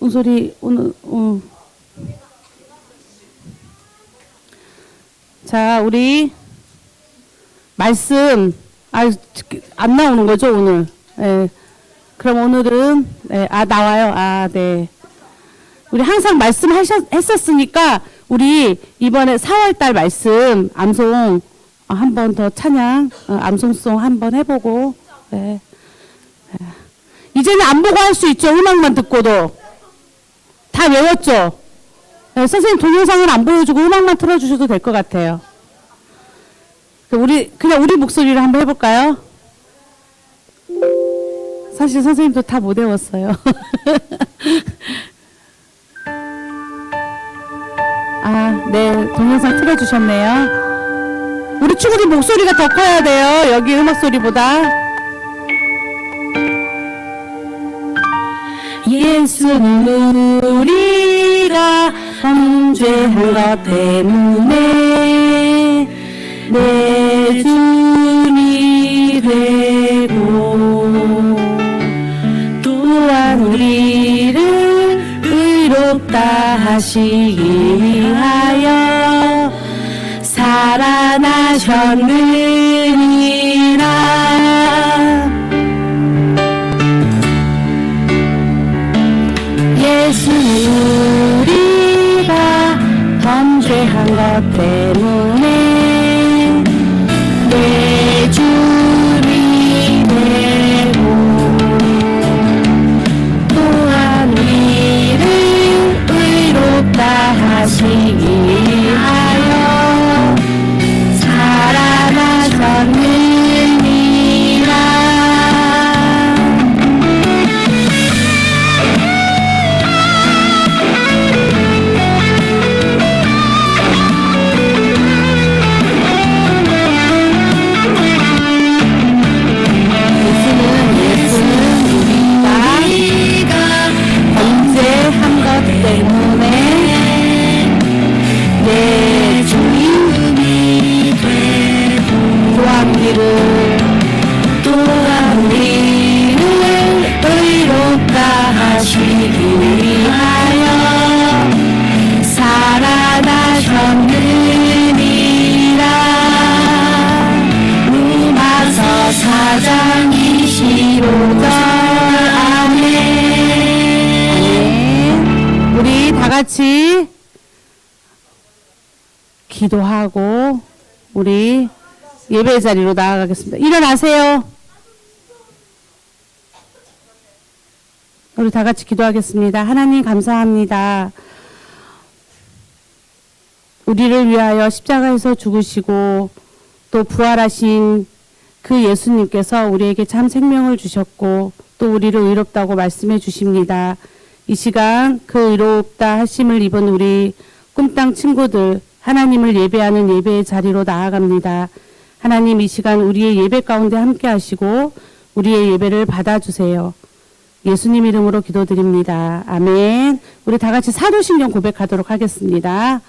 은솔이 오늘 자, 우리 말씀 안 나오는 거죠, 오늘? 예. 그럼 오늘은 나와요. 네. 우리 항상 했었으니까 우리 이번에 4월 달 말씀 암송 한 번 더 찬양 암송송 한번 해보고 이제는 안 보고 할 수 있죠. 음악만 듣고도 다 외웠죠. 선생님 동영상은 안 보여주고 음악만 틀어주셔도 될 것 같아요. 그냥 우리 목소리로 한번 해볼까요? 사실 선생님도 다 못 외웠어요. 네, 동영상 틀어주셨네요. 우리 친구들 목소리가 더 커야 돼요. 여기 음악 소리보다. 예수는 우리가 범죄한 것 때문에 내 주님이 되고 또한 우리를 의롭다 하시기 위하여 살아나셨느니라. 예수는 우리가 범죄한 것 때문에 내 주님이 되고 또한 우리를 의롭다 하시기 위하여 살아나셨느니라. 같이 기도하고 우리 예배 자리로 나아가겠습니다. 일어나세요. 우리 다 같이 기도하겠습니다. 하나님 감사합니다. 우리를 위하여 십자가에서 죽으시고 또 부활하신 그 예수님께서 우리에게 참 생명을 주셨고 또 우리를 의롭다고 말씀해 주십니다. 이 시간 그 의롭다 하심을 입은 우리 꿈땅 친구들 하나님을 예배하는 예배의 자리로 나아갑니다. 하나님 이 시간 우리의 예배 가운데 함께 하시고 우리의 예배를 받아주세요. 예수님 이름으로 기도드립니다. 아멘. 우리 다 같이 사도신경 고백하도록 하겠습니다.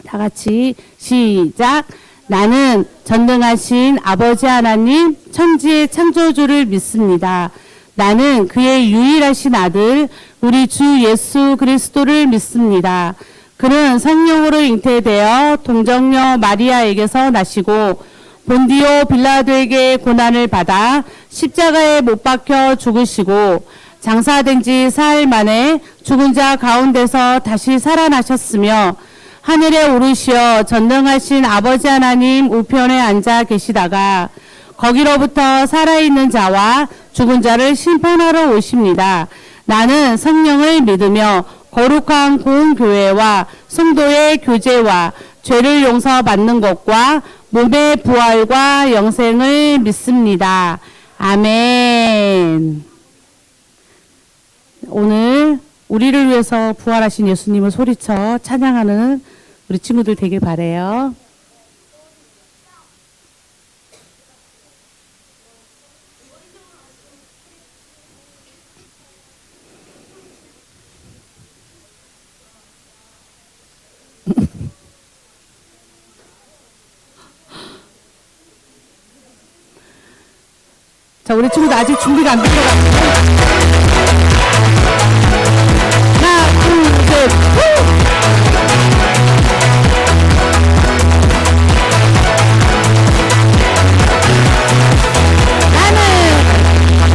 다 같이 시작. 나는 전능하신 아버지 하나님 천지의 창조주를 믿습니다. 나는 그의 유일하신 아들 우리 주 예수 그리스도를 믿습니다. 그는 성령으로 잉태되어 동정녀 마리아에게서 나시고 본디오 빌라도에게 고난을 받아 십자가에 못 박혀 죽으시고 장사된 지 사흘 만에 죽은 자 가운데서 다시 살아나셨으며 하늘에 오르시어 전능하신 아버지 하나님 우편에 앉아 계시다가 거기로부터 살아있는 자와 죽은 자를 심판하러 오십니다. 나는 성령을 믿으며 거룩한 공교회와 성도의 교제와 죄를 용서받는 것과 몸의 부활과 영생을 믿습니다. 아멘. 오늘 우리를 위해서 부활하신 예수님을 소리쳐 찬양하는 우리 친구들 되길 바라요. 자, 우리 친구들 아직 준비가 안 된 것 같아요. 하나, 둘, 셋, 후!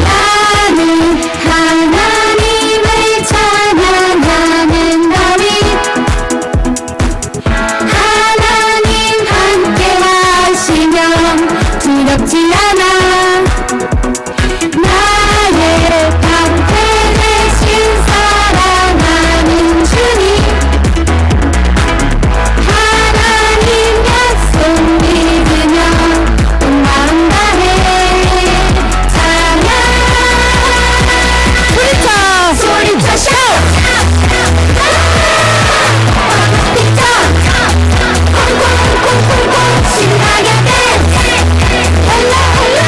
나는 하나님을 찬양하는 다윗 하나님 함께 하시면 두렵지 않아 나의 방패 되신 사랑하는 주님 하나님 약속 믿으며 온 마음 다해 찬양 소리쳐 샤웃 빅터 콩콩콩콩콩 신나게 댄스 홀라 홀라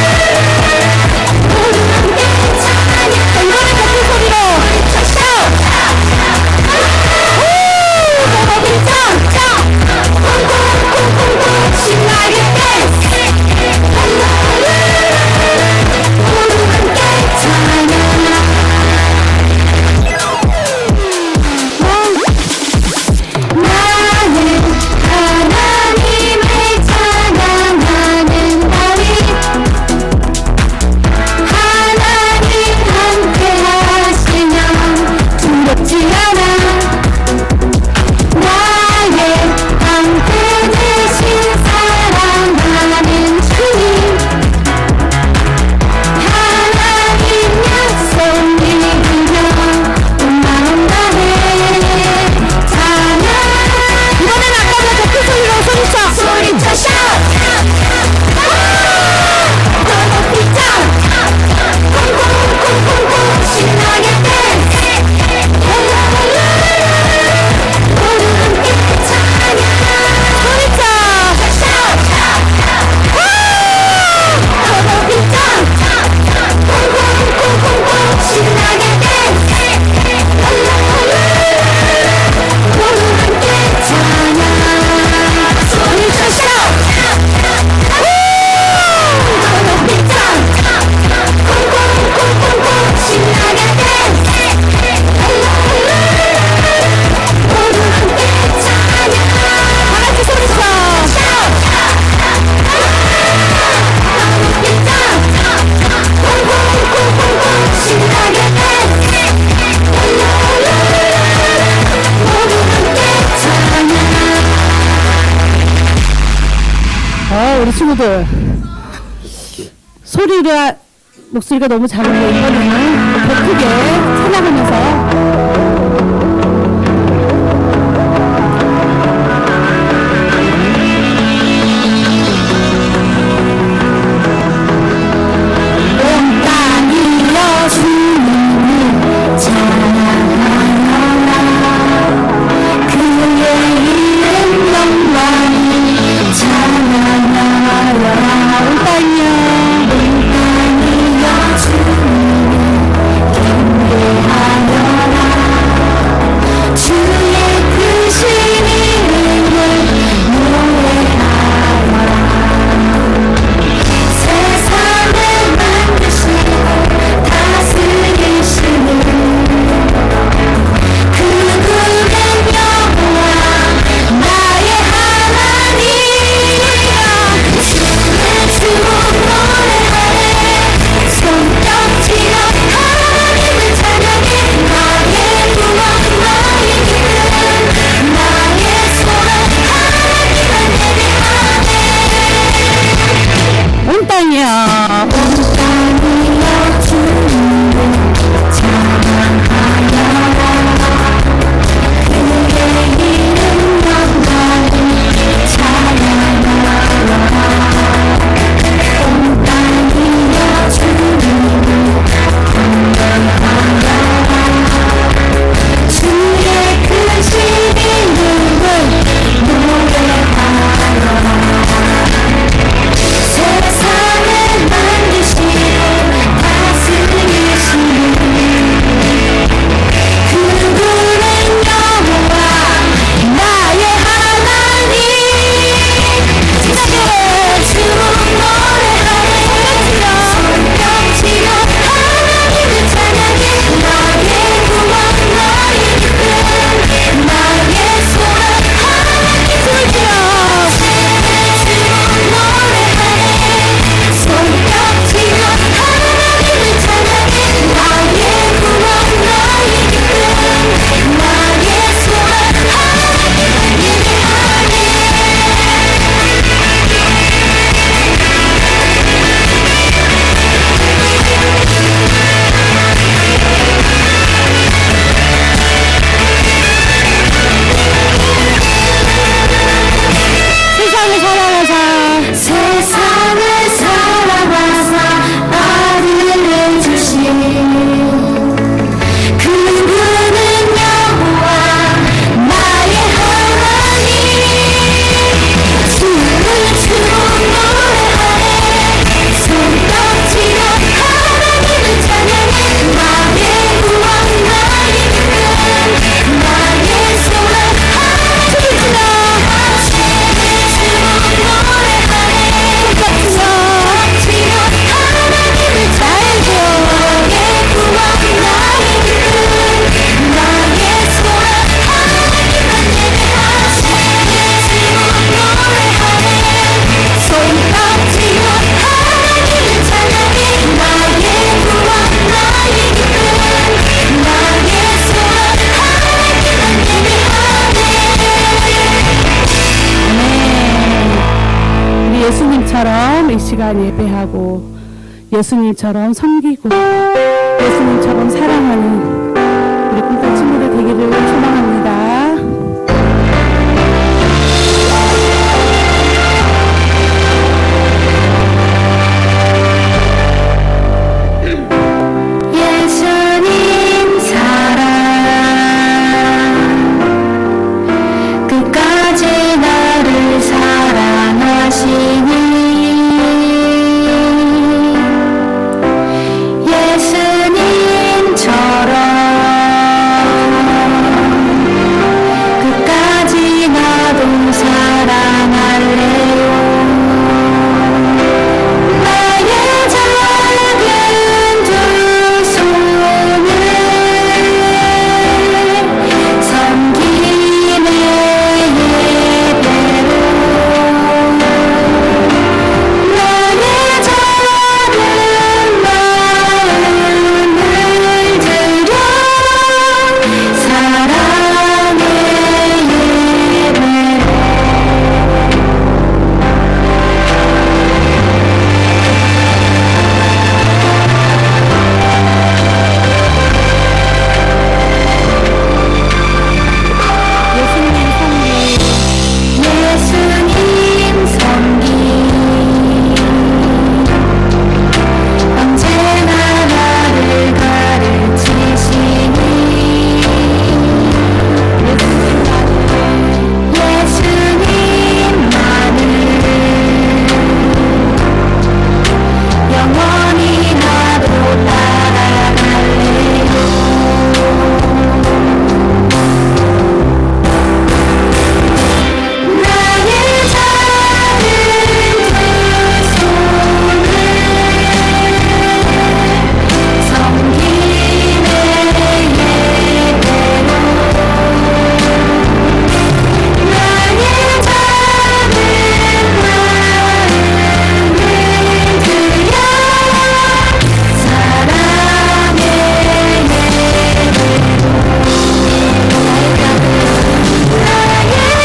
모두 함께 찬양 노래 같은 소리로 소리쳐 샤웃 빅터 콩콩콩콩콩 신나게 댄스 홀라 홀라 모두 함께 찬양 나는 하나님을 찬양하는 다윗 하나님 함께 하시면 두렵지 않아 나의 방패 되신 사랑하는 주님 하나님 약속 믿으며 온 마음 다해 찬양 이번엔 아까보다 더 큰 소리로 소리쳐 샤웃 더 높이 콩콩콩콩콩 신나게 댄스 홀라 홀라 모두 함께 찬양 소리쳐 샤웃 더 높이 콩콩콩콩콩 신나게 댄스 홀라 홀라 모두 함께 찬양 소리쳐 샤웃 더 높이 콩콩콩콩콩 신나게 댄스 홀라 홀라 모두 함께 찬양 다같이 소리쳐 샤웃 더 높이 콩콩콩콩콩 신나게 댄스 홀라 홀라 모두 함께 찬양 우리 친구들 소리가 목소리가 너무 작은데 이번에는 더 크게 찬양하면서 온 땅이여 주님을 찬양하라 그의 이름 영광이 찬양하라 온 땅이여 주님을 경배하여라 정말 이 시간 예배하고 예수님처럼 섬기고 예수님처럼 사랑하는 우리 꿈과 친구들 되기를 소망합니다. 예수님 사랑 끝까지 나를 사랑하시니 예수님처럼 끝까지 나도 사랑할래요. 나의 작은 두 손을 섬김의 예배로 나의 작은 마음을 들여 사랑의 예배로 예수님 섬기 언제나 나를 가르치시니 예수님만을 영원히 나도 따라갈래요. 나의 작은 두 손을 섬김의 예배로 나의 작은 마음을 들여 사랑의 예배로 나의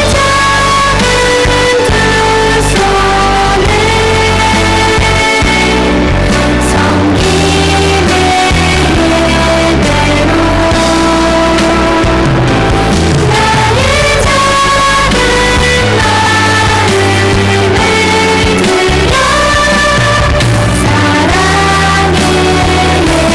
작은 두 손을 섬김의 예배로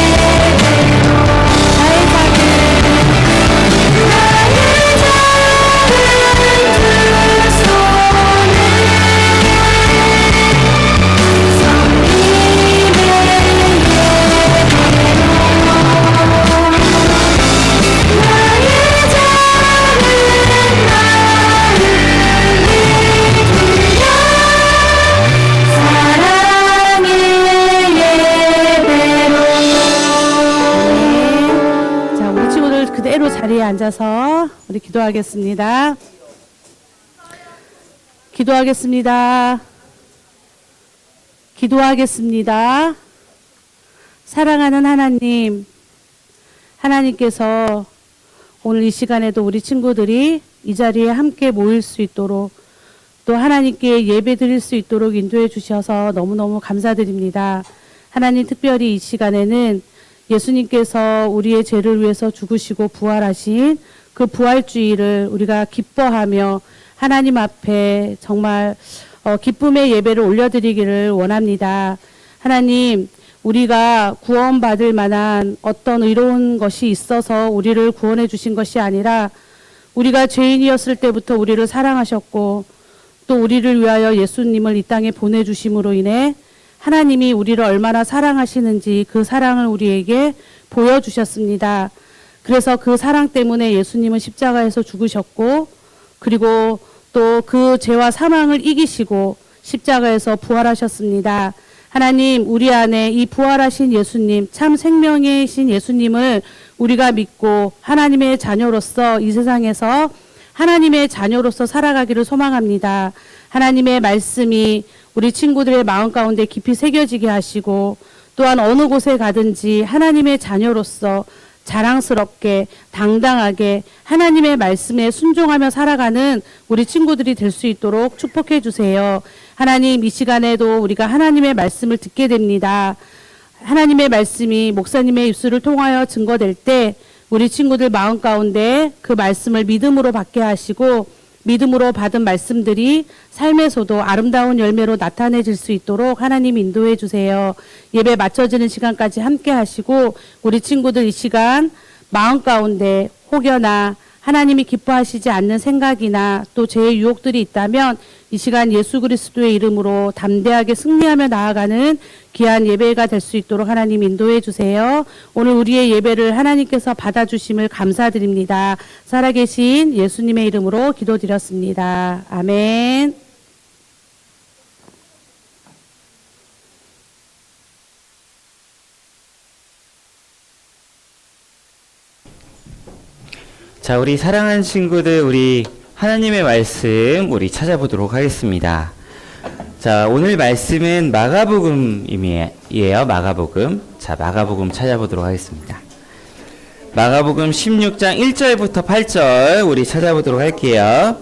나의 작은 마음을 들여 사랑의 자, 우리 친구들 그대로 자리에 앉아서 우리 기도하겠습니다. 기도하겠습니다. 기도하겠습니다. 사랑하는 하나님, 하나님께서 오늘 이 시간에도 우리 친구들이 이 자리에 함께 모일 수 있도록 또 하나님께 예배 드릴 수 있도록 인도해 주셔서 너무너무 감사드립니다. 하나님, 특별히 이 시간에는 예수님께서 우리의 죄를 위해서 죽으시고 부활하신 그 부활주의를 우리가 기뻐하며 하나님 앞에 정말 기쁨의 예배를 올려드리기를 원합니다. 하나님, 우리가 구원받을 만한 어떤 의로운 것이 있어서 우리를 구원해 주신 것이 아니라 우리가 죄인이었을 때부터 우리를 사랑하셨고 또 우리를 위하여 예수님을 이 땅에 보내주심으로 인해 하나님이 우리를 얼마나 사랑하시는지 그 사랑을 우리에게 보여주셨습니다. 그래서 그 사랑 때문에 예수님은 십자가에서 죽으셨고 그리고 또 그 죄와 사망을 이기시고 십자가에서 부활하셨습니다. 하나님, 우리 안에 이 부활하신 예수님, 참 생명이신 예수님을 우리가 믿고 하나님의 자녀로서 이 세상에서 하나님의 자녀로서 살아가기를 소망합니다. 하나님의 말씀이 우리 친구들의 마음 가운데 깊이 새겨지게 하시고 또한 어느 곳에 가든지 하나님의 자녀로서 자랑스럽게 당당하게 하나님의 말씀에 순종하며 살아가는 우리 친구들이 될 수 있도록 축복해 주세요. 하나님, 이 시간에도 우리가 하나님의 말씀을 듣게 됩니다. 하나님의 말씀이 목사님의 입술을 통하여 증거될 때 우리 친구들 마음 가운데 그 말씀을 믿음으로 받게 하시고 믿음으로 받은 말씀들이 삶에서도 아름다운 열매로 나타내질 수 있도록 하나님 인도해 주세요. 예배 마쳐지는 시간까지 함께 하시고 우리 친구들 이 시간 마음 가운데 혹여나 하나님이 기뻐하시지 않는 생각이나 또 죄의 유혹들이 있다면 이 시간 예수 그리스도의 이름으로 담대하게 승리하며 나아가는 귀한 예배가 될 수 있도록 하나님 인도해 주세요. 오늘 우리의 예배를 하나님께서 받아주심을 감사드립니다. 살아계신 예수님의 이름으로 기도드렸습니다. 아멘. 자, 우리 사랑하는 친구들, 우리 하나님의 말씀 우리 찾아보도록 하겠습니다. 자, 오늘 말씀은 마가복음이에요. 마가복음. 자, 마가복음 찾아보도록 하겠습니다. 마가복음 16장 1절부터 8절 우리 찾아보도록 할게요.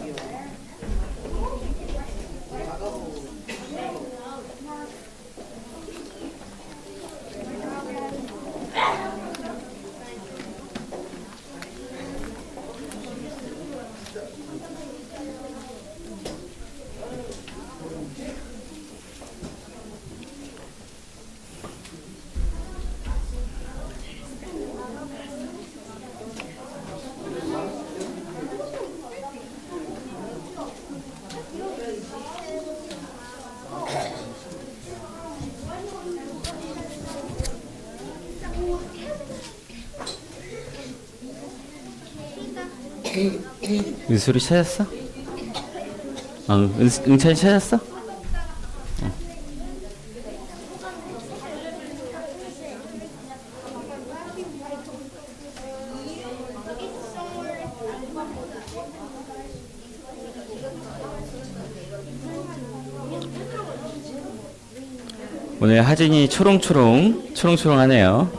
은솔이 찾았어? 응찬이 찾았어? 오늘 하진이 초롱초롱하네요.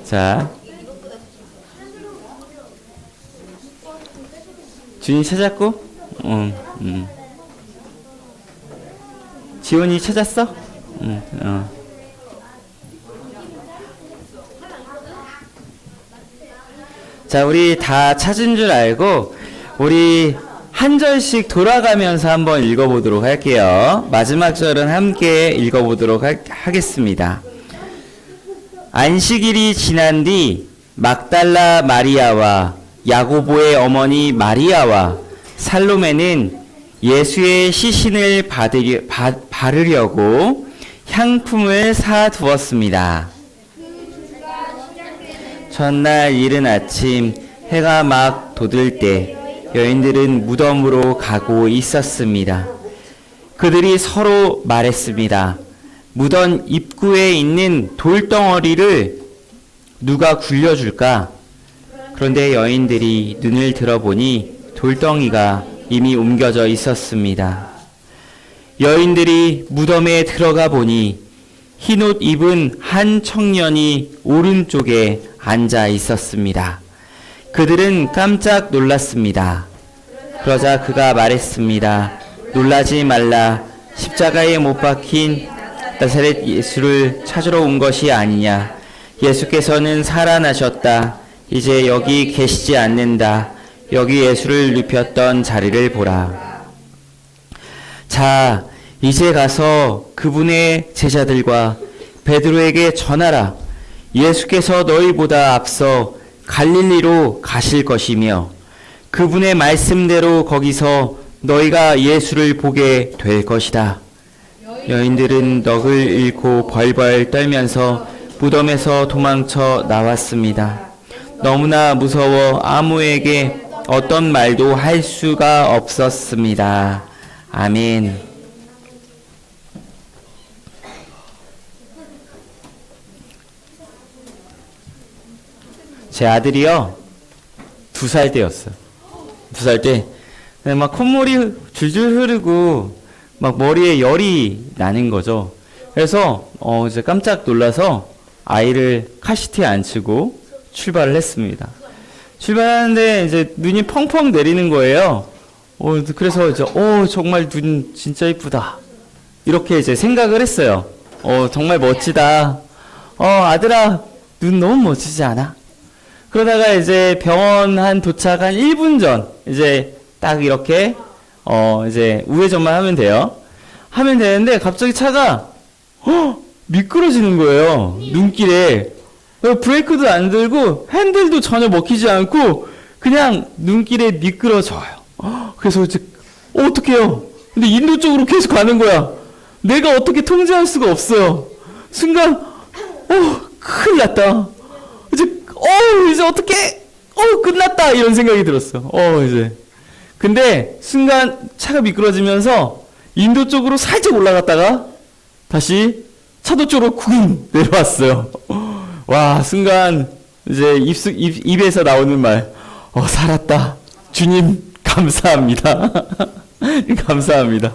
자, 준이 찾았고, 지원이 찾았어? 자, 우리 다 찾은 줄 알고 우리 한 절씩 돌아가면서 한번 읽어보도록 할게요. 마지막 절은 함께 읽어보도록 하겠습니다. 안식일이 지난 뒤 막달라 마리아와 야고보의 어머니 마리아와 살로메는 예수의 시신을 바르려고 향품을 사두었습니다. 첫날 이른 아침 해가 막 돋을 때 여인들은 무덤으로 가고 있었습니다. 그들이 서로 말했습니다. 무덤 입구에 있는 돌덩어리를 누가 굴려줄까? 그런데 여인들이 눈을 들어보니 돌덩이가 이미 옮겨져 있었습니다. 여인들이 무덤에 들어가 보니 흰옷 입은 한 청년이 오른쪽에 앉아 있었습니다. 그들은 깜짝 놀랐습니다. 그러자 그가 말했습니다. 놀라지 말라. 십자가에 못 박힌 나사렛 예수를 찾으러 온 것이 아니냐. 예수께서는 살아나셨다. 이제 여기 계시지 않는다. 여기 예수를 눕혔던 자리를 보라. 자, 이제 가서 그분의 제자들과 베드로에게 전하라. 예수께서 너희보다 앞서 갈릴리로 가실 것이며 그분의 말씀대로 거기서 너희가 예수를 보게 될 것이다. 여인들은 넋을 잃고 벌벌 떨면서 무덤에서 도망쳐 나왔습니다. 너무나 무서워 아무에게 어떤 말도 할 수가 없었습니다. 아멘. 제 아들이요 2살 때였어요. 2살 때 막 콧물이 줄줄 흐르고 막 머리에 열이 나는 거죠. 그래서 이제 깜짝 놀라서 아이를 카시트에 앉히고 출발을 했습니다. 출발하는데 이제 눈이 펑펑 내리는 거예요. 그래서 이제 정말 눈 진짜 이쁘다. 이렇게 이제 생각을 했어요. 정말 멋지다. 아들아, 눈 너무 멋지지 않아? 그러다가 이제 병원 한 도착 한 1분 전, 이제 딱 이렇게, 이제 우회전만 하면 돼요. 하면 되는데 갑자기 차가, 미끄러지는 거예요. 눈길에. 브레이크도 안 들고 핸들도 전혀 먹히지 않고 그냥 눈길에 미끄러져요. 그래서 이제, 어떡해요? 근데 인도 쪽으로 계속 가는 거야. 내가 어떻게 통제할 수가 없어요. 순간, 큰일 났다. 이제 어떻게, 끝났다. 이런 생각이 들었어. 이제. 근데 순간 차가 미끄러지면서 인도 쪽으로 살짝 올라갔다가 다시 차도 쪽으로 쿵 내려왔어요. 와, 순간 이제 입에서 나오는 말, 살았다. 주님, 감사합니다. 감사합니다.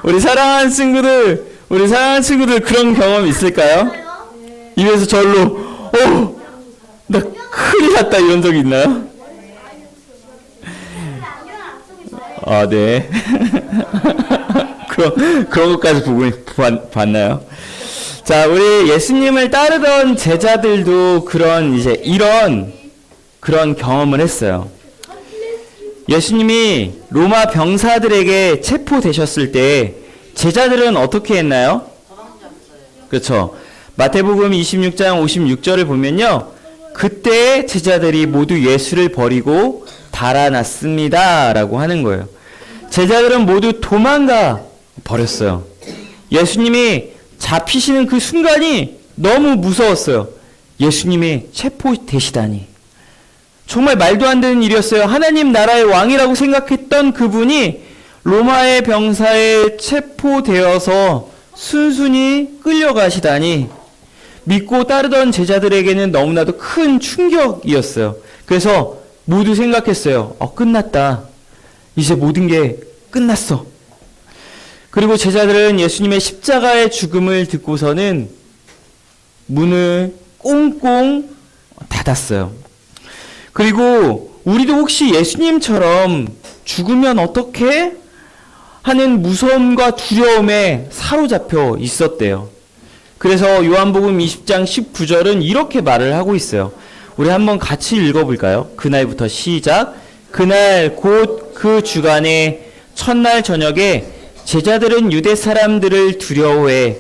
우리 사랑하는 친구들 그런 경험 있을까요? 입에서 절로, 나 큰일 났다 이런 적 있나요? 네. 그런 것까지 봤나요? 자, 우리 예수님을 따르던 제자들도 그런 경험을 했어요. 예수님이 로마 병사들에게 체포되셨을 때 제자들은 어떻게 했나요? 그렇죠. 마태복음 26장 56절을 보면요. 그때 제자들이 모두 예수를 버리고 달아났습니다. 라고 하는 거예요. 제자들은 모두 도망가 버렸어요. 예수님이 잡히시는 그 순간이 너무 무서웠어요. 예수님이 체포되시다니. 정말 말도 안 되는 일이었어요. 하나님 나라의 왕이라고 생각했던 그분이 로마의 병사에 체포되어서 순순히 끌려가시다니 믿고 따르던 제자들에게는 너무나도 큰 충격이었어요. 그래서 모두 생각했어요. 끝났다. 이제 모든 게 끝났어. 그리고 제자들은 예수님의 십자가의 죽음을 듣고서는 문을 꽁꽁 닫았어요. 그리고 우리도 혹시 예수님처럼 죽으면 어떻게 하는 무서움과 두려움에 사로잡혀 있었대요. 그래서 요한복음 20장 19절은 이렇게 말을 하고 있어요. 우리 한번 같이 읽어볼까요? 그날부터 시작. 그날 곧 그 주간의 첫날 저녁에 제자들은 유대 사람들을 두려워해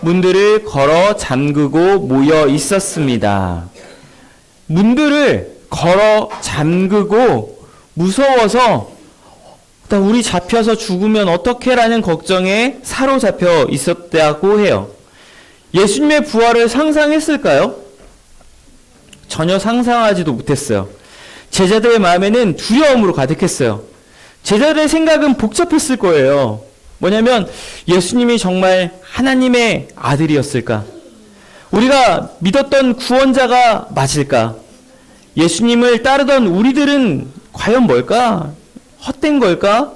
문들을 걸어 잠그고 모여 있었습니다. 문들을 걸어 잠그고 무서워서 우리 잡혀서 죽으면 어떡해라는 걱정에 사로잡혀 있었다고 해요. 예수님의 부활을 상상했을까요? 전혀 상상하지도 못했어요. 제자들의 마음에는 두려움으로 가득했어요. 제자들의 생각은 복잡했을 거예요. 뭐냐면 예수님이 정말 하나님의 아들이었을까? 우리가 믿었던 구원자가 맞을까? 예수님을 따르던 우리들은 과연 뭘까? 헛된 걸까?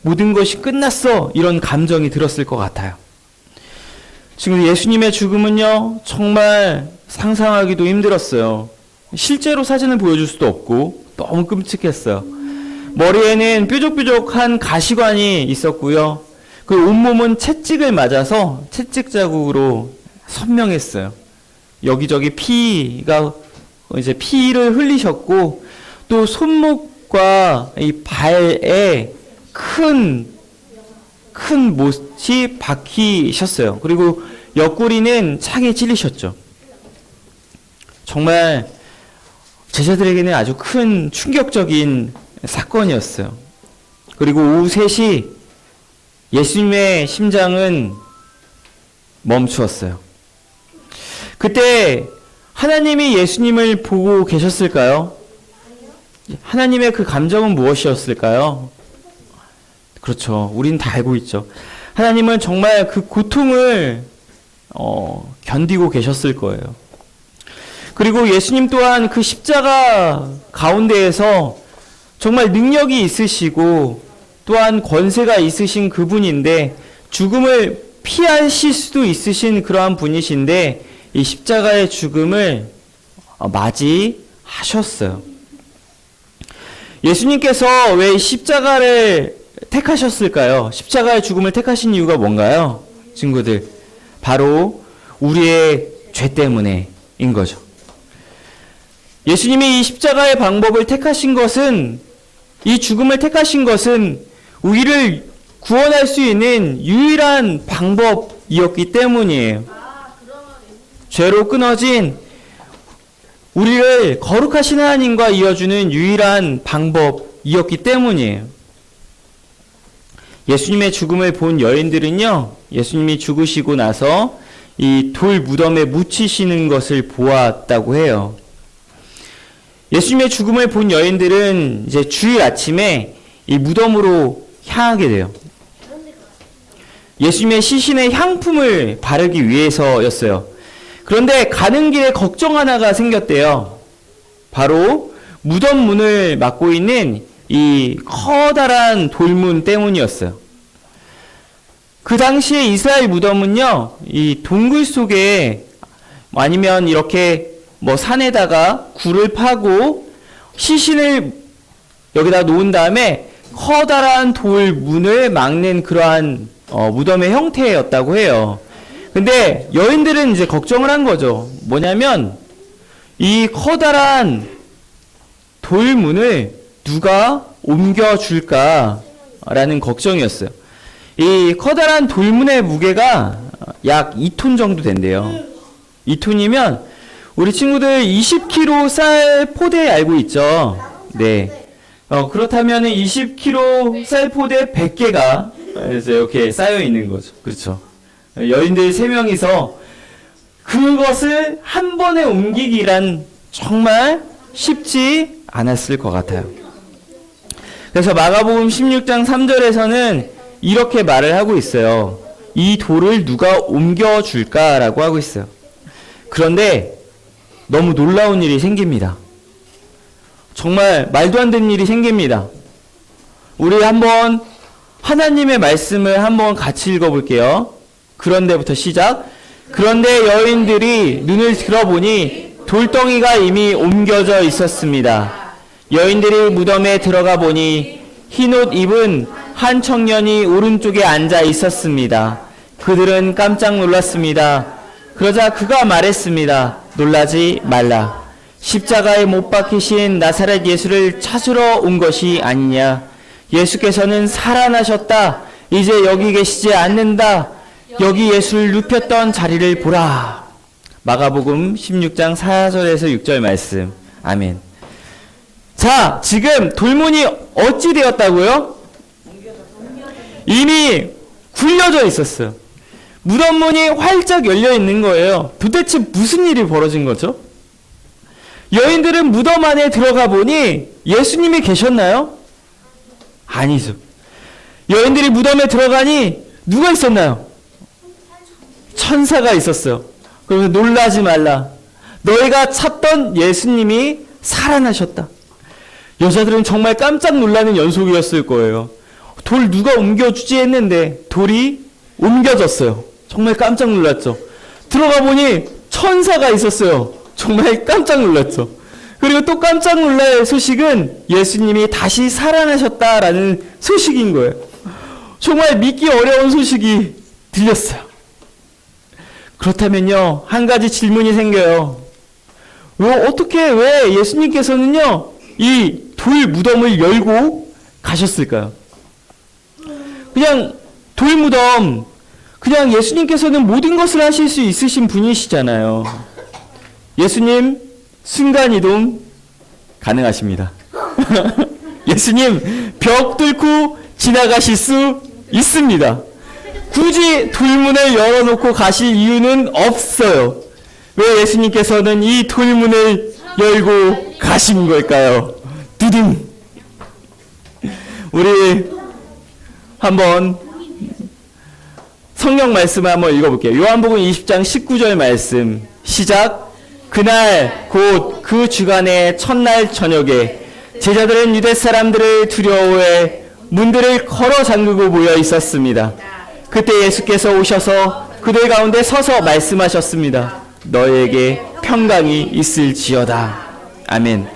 모든 것이 끝났어. 이런 감정이 들었을 것 같아요. 지금 예수님의 죽음은요, 정말 상상하기도 힘들었어요. 실제로 사진을 보여줄 수도 없고 너무 끔찍했어요. 머리에는 뾰족뾰족한 가시관이 있었고요. 그 온몸은 채찍을 맞아서 채찍 자국으로 선명했어요. 여기저기 피를 흘리셨고 또 손목과 이 발에 큰 못이 박히셨어요. 그리고 옆구리는 창에 찔리셨죠. 정말 제자들에게는 아주 큰 충격적인 사건이었어요. 그리고 오후 3시 예수님의 심장은 멈추었어요. 그때 하나님이 예수님을 보고 계셨을까요? 하나님의 그 감정은 무엇이었을까요? 그렇죠. 우린 다 알고 있죠. 하나님은 정말 그 고통을 견디고 계셨을 거예요. 그리고 예수님 또한 그 십자가 가운데에서 정말 능력이 있으시고 또한 권세가 있으신 그분인데 죽음을 피하실 수도 있으신 그러한 분이신데 이 십자가의 죽음을 맞이하셨어요. 예수님께서 왜 십자가를 택하셨을까요? 십자가의 죽음을 택하신 이유가 뭔가요? 친구들, 바로 우리의 죄 때문에인 거죠. 예수님이 이 십자가의 방법을 택하신 것은, 이 죽음을 택하신 것은 우리를 구원할 수 있는 유일한 방법이었기 때문이에요. 죄로 끊어진 우리를 거룩하신 하나님과 이어주는 유일한 방법이었기 때문이에요. 예수님의 죽음을 본 여인들은요, 예수님이 죽으시고 나서 이 돌 무덤에 묻히시는 것을 보았다고 해요. 예수님의 죽음을 본 여인들은 이제 주일 아침에 이 무덤으로 향하게 돼요. 예수님의 시신의 향품을 바르기 위해서였어요. 그런데 가는 길에 걱정 하나가 생겼대요. 바로 무덤 문을 막고 있는 이 커다란 돌문 때문이었어요. 그 당시에 이스라엘 무덤은요, 이 동굴 속에 아니면 이렇게 뭐 산에다가 굴을 파고 시신을 여기다 놓은 다음에 커다란 돌 문을 막는 그러한 무덤의 형태였다고 해요. 근데 여인들은 이제 걱정을 한 거죠. 뭐냐면 이 커다란 돌문을 누가 옮겨줄까라는 걱정이었어요. 이 커다란 돌문의 무게가 약 2톤 정도 된대요. 2톤이면 우리 친구들 20kg 쌀 포대 알고 있죠? 네. 그렇다면 20kg 쌀 포대 100개가 이렇게 쌓여 있는 거죠. 그렇죠. 여인들 3명이서 그것을 한 번에 옮기기란 정말 쉽지 않았을 것 같아요. 그래서 마가복음 16장 3절에서는 이렇게 말을 하고 있어요. 이 돌을 누가 옮겨줄까라고 하고 있어요. 그런데 너무 놀라운 일이 생깁니다. 정말 말도 안 되는 일이 생깁니다. 우리 한번 하나님의 말씀을 한번 같이 읽어볼게요. 그런데부터 시작. 그런데 여인들이 눈을 들어보니 돌덩이가 이미 옮겨져 있었습니다. 여인들이 무덤에 들어가 보니 흰옷 입은 한 청년이 오른쪽에 앉아 있었습니다. 그들은 깜짝 놀랐습니다. 그러자 그가 말했습니다. 놀라지 말라. 십자가에 못 박히신 나사렛 예수를 찾으러 온 것이 아니냐. 예수께서는 살아나셨다. 이제 여기 계시지 않는다. 여기 예수를 눕혔던 자리를 보라. 마가복음 16장 4절에서 6절 말씀. 아멘. 자, 지금 돌문이 어찌 되었다고요? 이미 굴려져 있었어요. 무덤문이 활짝 열려 있는 거예요. 도대체 무슨 일이 벌어진 거죠? 여인들은 무덤 안에 들어가 보니 예수님이 계셨나요? 아니죠. 여인들이 무덤에 들어가니 누가 있었나요? 천사가 있었어요. 그러면 놀라지 말라. 너희가 찾던 예수님이 살아나셨다. 여자들은 정말 깜짝 놀라는 연속이었을 거예요. 돌 누가 옮겨주지 했는데 돌이 옮겨졌어요. 정말 깜짝 놀랐죠. 들어가 보니 천사가 있었어요. 정말 깜짝 놀랐죠. 그리고 또 깜짝 놀랄 소식은 예수님이 다시 살아나셨다라는 소식인 거예요. 정말 믿기 어려운 소식이 들렸어요. 그렇다면요, 한 가지 질문이 생겨요. 왜 예수님께서는요, 이 돌 무덤을 열고 가셨을까요? 그냥 돌 무덤, 그냥 예수님께서는 모든 것을 하실 수 있으신 분이시잖아요. 예수님 순간이동 가능하십니다. 예수님 벽 뚫고 지나가실 수 있습니다. 굳이 돌문을 열어놓고 가실 이유는 없어요. 왜 예수님께서는 이 돌문을 열고 가신 걸까요? 두둥. 우리 한번 성경 말씀을 한번 읽어볼게요. 요한복음 20장 19절 말씀 시작. 그날 곧 그 주간의 첫날 저녁에 제자들은 유대 사람들을 두려워해 문들을 걸어 잠그고 모여 있었습니다. 그때 예수께서 오셔서 그들 가운데 서서 말씀하셨습니다. 너에게 평강이 있을지어다. 아멘.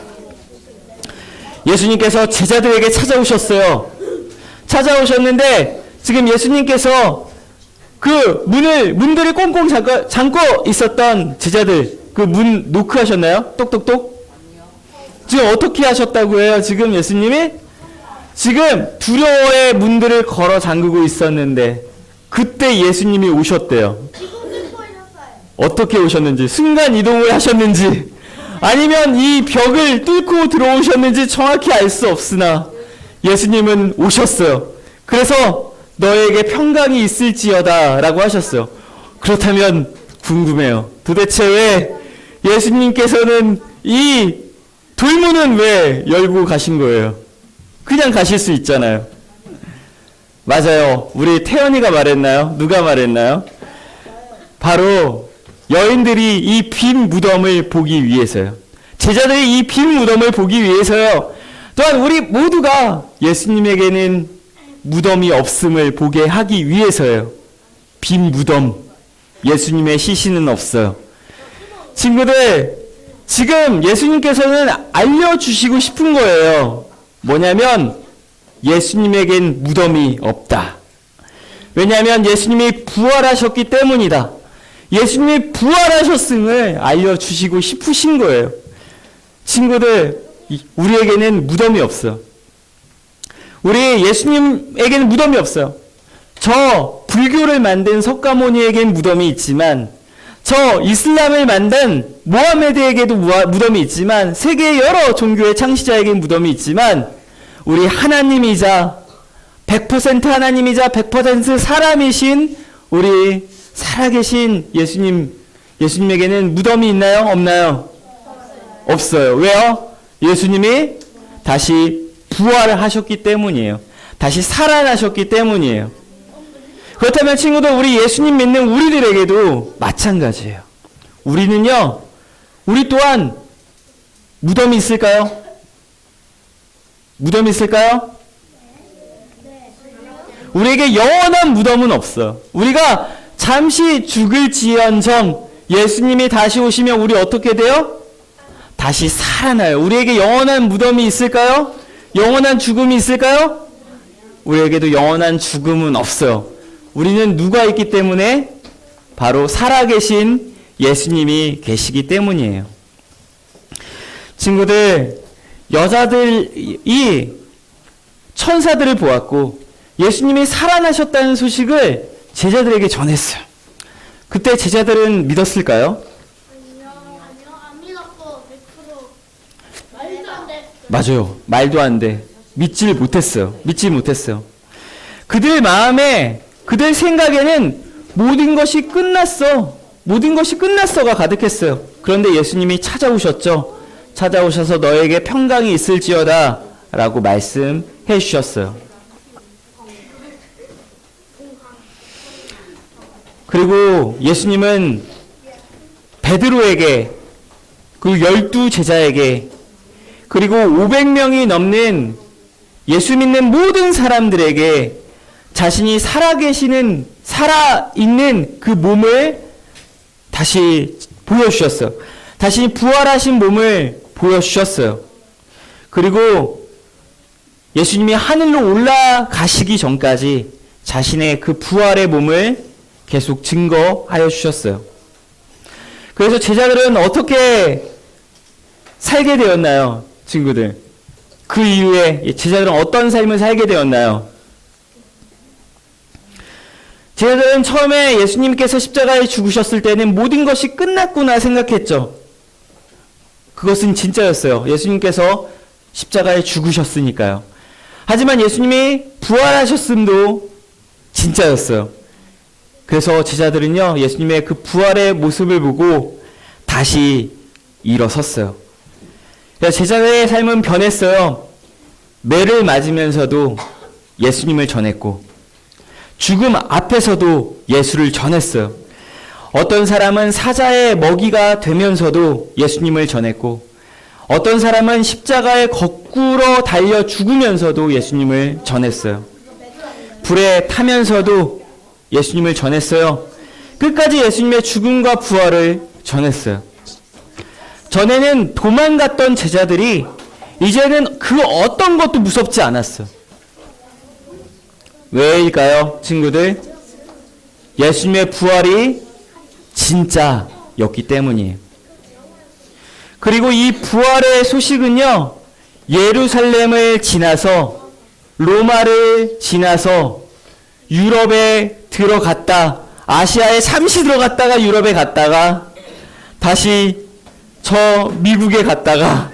예수님께서 제자들에게 찾아오셨어요. 찾아오셨는데 지금 예수님께서 그 문들이 꽁꽁 잠고 있었던 제자들, 그 문 노크하셨나요? 똑똑똑? 지금 어떻게 하셨다고 해요? 지금 예수님이? 지금 두려워의 문들을 걸어 잠그고 있었는데 그때 예수님이 오셨대요. 어떻게 오셨는지, 순간 이동을 하셨는지, 아니면 이 벽을 뚫고 들어오셨는지 정확히 알 수 없으나 예수님은 오셨어요. 그래서 너에게 평강이 있을지어다 라고 하셨어요. 그렇다면 궁금해요. 도대체 왜 예수님께서는 이 돌문은 왜 열고 가신 거예요? 그냥 가실 수 있잖아요. 맞아요. 우리 태연이가 말했나요? 누가 말했나요? 바로 여인들이 이 빈 무덤을 보기 위해서요. 제자들이 이 빈 무덤을 보기 위해서요. 또한 우리 모두가 예수님에게는 무덤이 없음을 보게 하기 위해서요. 빈 무덤, 예수님의 시신은 없어요. 친구들, 지금 예수님께서는 알려주시고 싶은 거예요. 뭐냐면 예수님에겐 무덤이 없다. 왜냐하면 예수님이 부활하셨기 때문이다. 예수님이 부활하셨음을 알려주시고 싶으신 거예요. 친구들, 우리에게는 무덤이 없어요. 우리 예수님에게는 무덤이 없어요. 저 불교를 만든 석가모니에게는 무덤이 있지만, 저 이슬람을 만든 모하메드에게도 무덤이 있지만, 세계의 여러 종교의 창시자에게는 무덤이 있지만, 우리 하나님이자 100% 하나님이자 100% 사람이신 우리 살아계신 예수님에게는 무덤이 있나요? 없나요? 없어요. 왜요? 예수님이 다시 부활을 하셨기 때문이에요. 다시 살아나셨기 때문이에요. 그렇다면 친구들, 우리 예수님 믿는 우리들에게도 마찬가지예요. 우리는요, 우리 또한 무덤이 있을까요? 무덤이 있을까요? 우리에게 영원한 무덤은 없어. 우리가 잠시 죽을지언정 예수님이 다시 오시면 우리 어떻게 돼요? 다시 살아나요. 우리에게 영원한 무덤이 있을까요? 영원한 죽음이 있을까요? 우리에게도 영원한 죽음은 없어요. 우리는 누가 있기 때문에? 바로 살아계신 예수님이 계시기 때문이에요. 친구들, 여자들이 천사들을 보았고 예수님이 살아나셨다는 소식을 제자들에게 전했어요. 그때 제자들은 믿었을까요? 안 믿었고 100% 말도 안 돼. 맞아요. 말도 안 돼. 믿지 못했어요. 그들 마음에, 그들 생각에는 모든 것이 끝났어. 모든 것이 끝났어가 가득했어요. 그런데 예수님이 찾아오셨죠. 찾아오셔서 너에게 평강이 있을지어다 라고 말씀해 주셨어요. 그리고 예수님은 베드로에게, 그리고 12 제자에게, 그리고 500명이 넘는 예수 믿는 모든 사람들에게 자신이 살아있는 그 몸을 다시 보여주셨어요. 다시 부활하신 몸을 보여주셨어요. 그리고 예수님이 하늘로 올라가시기 전까지 자신의 그 부활의 몸을 계속 증거하여 주셨어요. 그래서 제자들은 어떻게 살게 되었나요, 친구들? 그 이후에 제자들은 어떤 삶을 살게 되었나요? 제자들은 처음에 예수님께서 십자가에 죽으셨을 때는 모든 것이 끝났구나 생각했죠. 그것은 진짜였어요. 예수님께서 십자가에 죽으셨으니까요. 하지만 예수님이 부활하셨음도 진짜였어요. 그래서 제자들은요, 예수님의 그 부활의 모습을 보고 다시 일어섰어요. 제자들의 삶은 변했어요. 매를 맞으면서도 예수님을 전했고, 죽음 앞에서도 예수를 전했어요. 어떤 사람은 사자의 먹이가 되면서도 예수님을 전했고, 어떤 사람은 십자가에 거꾸로 달려 죽으면서도 예수님을 전했어요. 불에 타면서도 예수님을 전했어요. 끝까지 예수님의 죽음과 부활을 전했어요. 전에는 도망갔던 제자들이 이제는 그 어떤 것도 무섭지 않았어요. 왜일까요, 친구들? 예수님의 부활이 진짜였기 때문이에요. 그리고 이 부활의 소식은요, 예루살렘을 지나서 로마를 지나서 유럽에 들어갔다, 아시아에 잠시 들어갔다가 유럽에 갔다가 다시 저 미국에 갔다가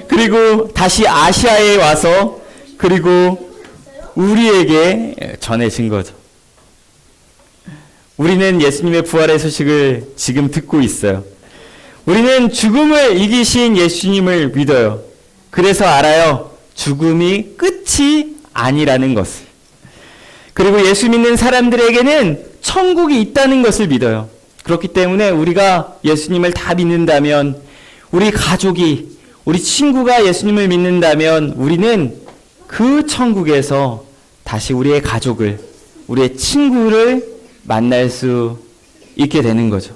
그리고 다시 아시아에 와서 그리고 우리에게 전해진 거죠. 우리는 예수님의 부활의 소식을 지금 듣고 있어요. 우리는 죽음을 이기신 예수님을 믿어요. 그래서 알아요. 죽음이 끝이 아니라는 것을. 그리고 예수 믿는 사람들에게는 천국이 있다는 것을 믿어요. 그렇기 때문에 우리가 예수님을 다 믿는다면, 우리 가족이, 우리 친구가 예수님을 믿는다면 우리는 그 천국에서 다시 우리의 가족을, 우리의 친구를 만날 수 있게 되는 거죠.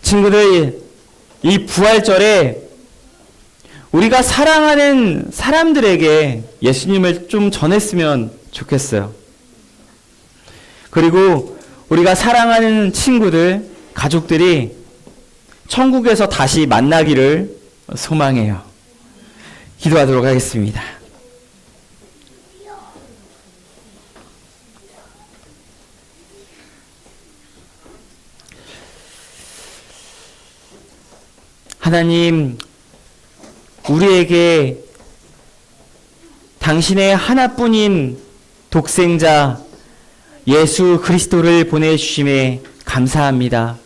친구들, 이 부활절에 우리가 사랑하는 사람들에게 예수님을 좀 전했으면 좋겠어요. 그리고 우리가 사랑하는 친구들, 가족들이 천국에서 다시 만나기를 소망해요. 기도하도록 하겠습니다. 하나님, 우리에게 당신의 하나뿐인 독생자 예수 그리스도를 보내주심에 감사합니다.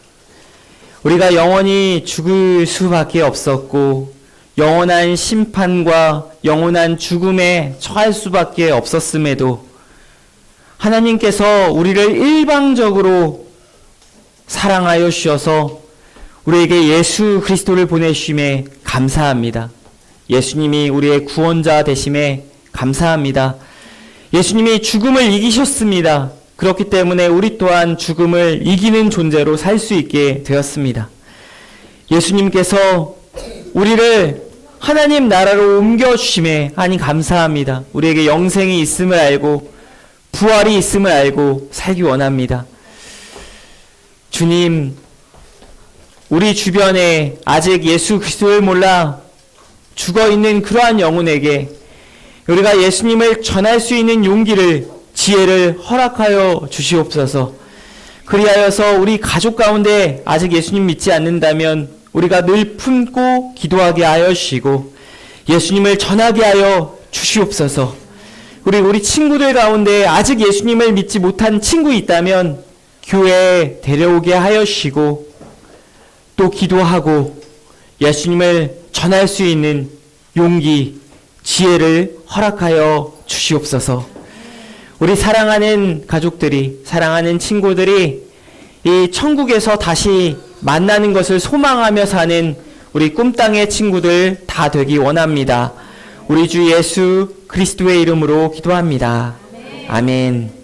우리가 영원히 죽을 수밖에 없었고 영원한 심판과 영원한 죽음에 처할 수밖에 없었음에도 하나님께서 우리를 일방적으로 사랑하여 주셔서 우리에게 예수 그리스도를 보내주심에 감사합니다. 예수님이 우리의 구원자 되심에 감사합니다. 예수님이 죽음을 이기셨습니다. 그렇기 때문에 우리 또한 죽음을 이기는 존재로 살 수 있게 되었습니다. 예수님께서 우리를 하나님 나라로 옮겨주심에 하나님 감사합니다. 우리에게 영생이 있음을 알고 부활이 있음을 알고 살기 원합니다. 주님, 우리 주변에 아직 예수 그리스도를 몰라 죽어있는 그러한 영혼에게 우리가 예수님을 전할 수 있는 용기를, 지혜를 허락하여 주시옵소서. 그리하여서 우리 가족 가운데 아직 예수님 믿지 않는다면 우리가 늘 품고 기도하게 하여 주시고 예수님을 전하게 하여 주시옵소서. 우리 친구들 가운데 아직 예수님을 믿지 못한 친구 있다면 교회에 데려오게 하여 주시고 또 기도하고 예수님을 전할 수 있는 용기, 지혜를 허락하여 주시옵소서. 우리 사랑하는 가족들이, 사랑하는 친구들이 이 천국에서 다시 만나는 것을 소망하며 사는 우리 꿈땅의 친구들 다 되기 원합니다. 우리 주 예수 그리스도의 이름으로 기도합니다. 아멘.